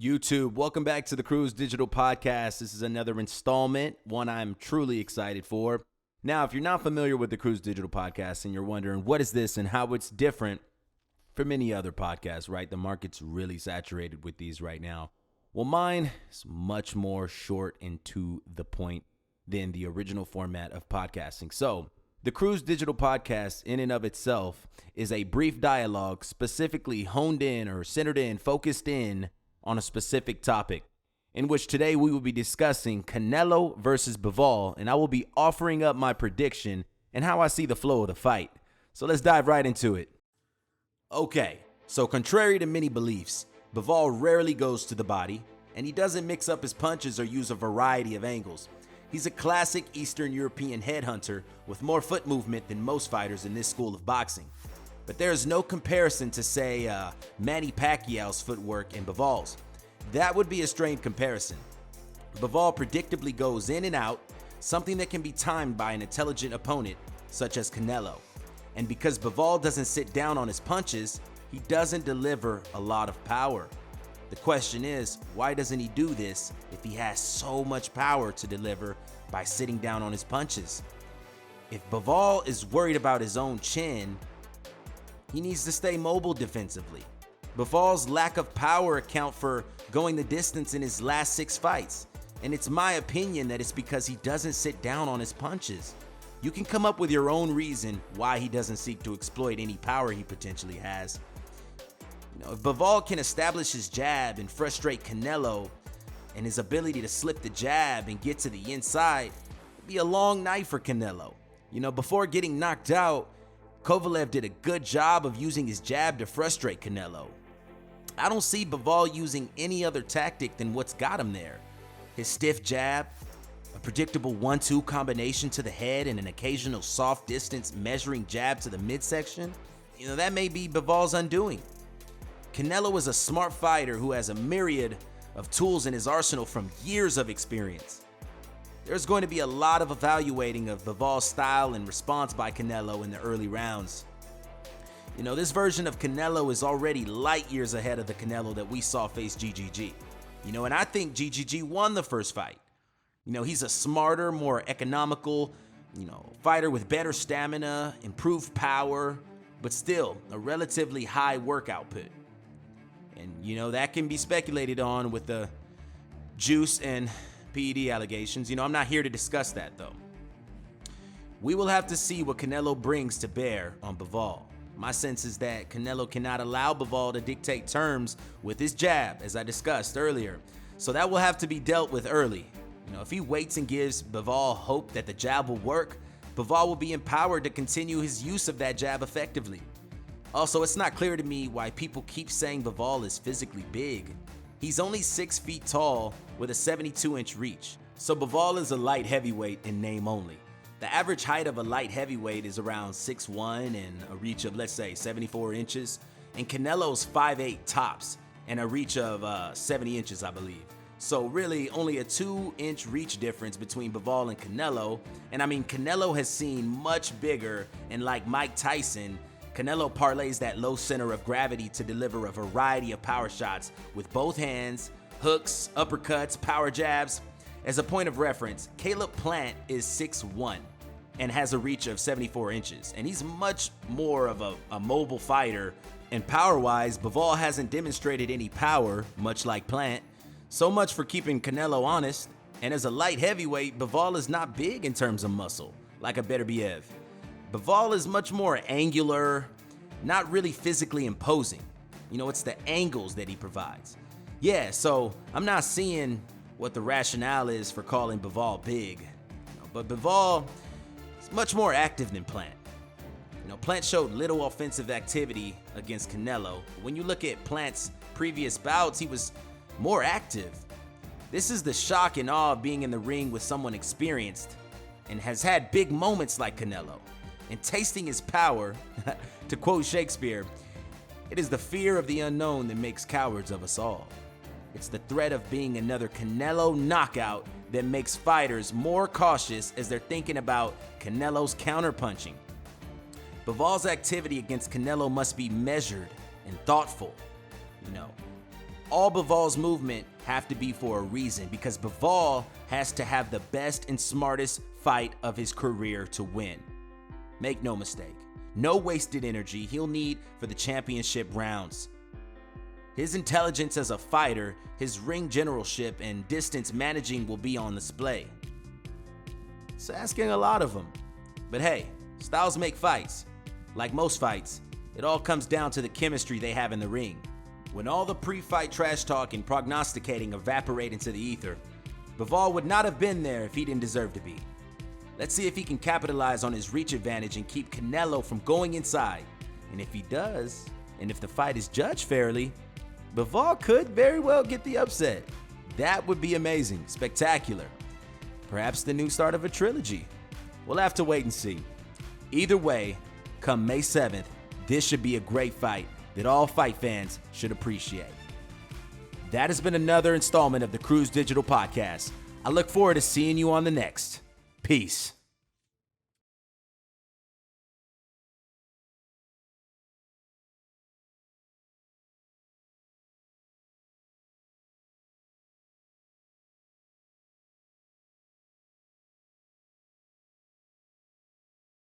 YouTube, welcome back to the Cruz Digital Podcast. This is another installment, one I'm truly excited for. Now, if you're not familiar with the Cruz Digital Podcast and you're wondering what is this and how it's different from any other podcast, right? The market's really saturated with these right now. Well, mine is much more short and to the point than the original format of podcasting. So, the Cruz Digital Podcast in and of itself is a brief dialogue specifically honed in or centered in, focused in on a specific topic, in which today we will be discussing Canelo versus Bivol, and I will be offering up my prediction and how I see the flow of the fight. So let's dive right into it. Okay, so contrary to many beliefs, Bivol rarely goes to the body, and he doesn't mix up his punches or use a variety of angles. He's a classic Eastern European headhunter with more foot movement than most fighters in this school of boxing. But there is no comparison to, say, Manny Pacquiao's footwork and Bivol's. That would be a strained comparison. Bivol predictably goes in and out, something that can be timed by an intelligent opponent, such as Canelo. And because Bivol doesn't sit down on his punches, he doesn't deliver a lot of power. The question is, why doesn't he do this if he has so much power to deliver by sitting down on his punches? If Bivol is worried about his own chin, he needs to stay mobile defensively. Bivol's lack of power account for going the distance in his last 6 fights. And it's my opinion that it's because he doesn't sit down on his punches. You can come up with your own reason why he doesn't seek to exploit any power he potentially has. If Bivol can establish his jab and frustrate Canelo, and his ability to slip the jab and get to the inside, it'd be a long night for Canelo. Before getting knocked out, Kovalev did a good job of using his jab to frustrate Canelo. I don't see Bivol using any other tactic than what's got him there. His stiff jab, a predictable 1-2 combination to the head, and an occasional soft distance measuring jab to the midsection, that may be Bivol's undoing. Canelo is a smart fighter who has a myriad of tools in his arsenal from years of experience. There's going to be a lot of evaluating of Bivol's style and response by Canelo in the early rounds. This version of Canelo is already light years ahead of the Canelo that we saw face GGG. And I think GGG won the first fight. He's a smarter, more economical, fighter with better stamina, improved power, but still a relatively high work output. And, that can be speculated on with the juice and PED allegations. I'm not here to discuss that, though. We will have to see what Canelo brings to bear on Bivol. My sense is that Canelo cannot allow Bivol to dictate terms with his jab, as I discussed earlier. So that will have to be dealt with early. If he waits and gives Bivol hope that the jab will work, Bivol will be empowered to continue his use of that jab effectively. Also, it's not clear to me why people keep saying Bivol is physically big. He's only 6 feet tall with a 72-inch reach. So Bivol is a light heavyweight in name only. The average height of a light heavyweight is around 6'1" and a reach of, let's say, 74 inches. And Canelo's 5'8" tops and a reach of 70 inches, I believe. So really only a 2-inch reach difference between Bivol and Canelo. And Canelo has seen much bigger, and like Mike Tyson, Canelo parlays that low center of gravity to deliver a variety of power shots with both hands, hooks, uppercuts, power jabs. As a point of reference, Caleb Plant is 6'1" and has a reach of 74 inches, and he's much more of a mobile fighter. And power-wise, Bivol hasn't demonstrated any power, much like Plant. So much for keeping Canelo honest. And as a light heavyweight, Bivol is not big in terms of muscle, like a Beterbiev. Bivol is much more angular, not really physically imposing. It's the angles that he provides. Yeah, so I'm not seeing what the rationale is for calling Bivol big. But Bivol is much more active than Plant. Plant showed little offensive activity against Canelo. When you look at Plant's previous bouts, he was more active. This is the shock and awe of being in the ring with someone experienced and has had big moments like Canelo. And tasting his power, to quote Shakespeare, it is the fear of the unknown that makes cowards of us all. It's the threat of being another Canelo knockout that makes fighters more cautious as they're thinking about Canelo's counterpunching. Bivol's activity against Canelo must be measured and thoughtful. All Bivol's movement have to be for a reason, because Bivol has to have the best and smartest fight of his career to win. Make no mistake, no wasted energy he'll need for the championship rounds. His intelligence as a fighter, his ring generalship, and distance managing will be on display. It's asking a lot of him. But hey, styles make fights. Like most fights, it all comes down to the chemistry they have in the ring. When all the pre-fight trash talk and prognosticating evaporate into the ether, Bivol would not have been there if he didn't deserve to be. Let's see if he can capitalize on his reach advantage and keep Canelo from going inside. And if he does, and if the fight is judged fairly, Bivol could very well get the upset. That would be amazing, spectacular. Perhaps the new start of a trilogy. We'll have to wait and see. Either way, come May 7th, this should be a great fight that all fight fans should appreciate. That has been another installment of the Cruz Digital Podcast. I look forward to seeing you on the next. Peace.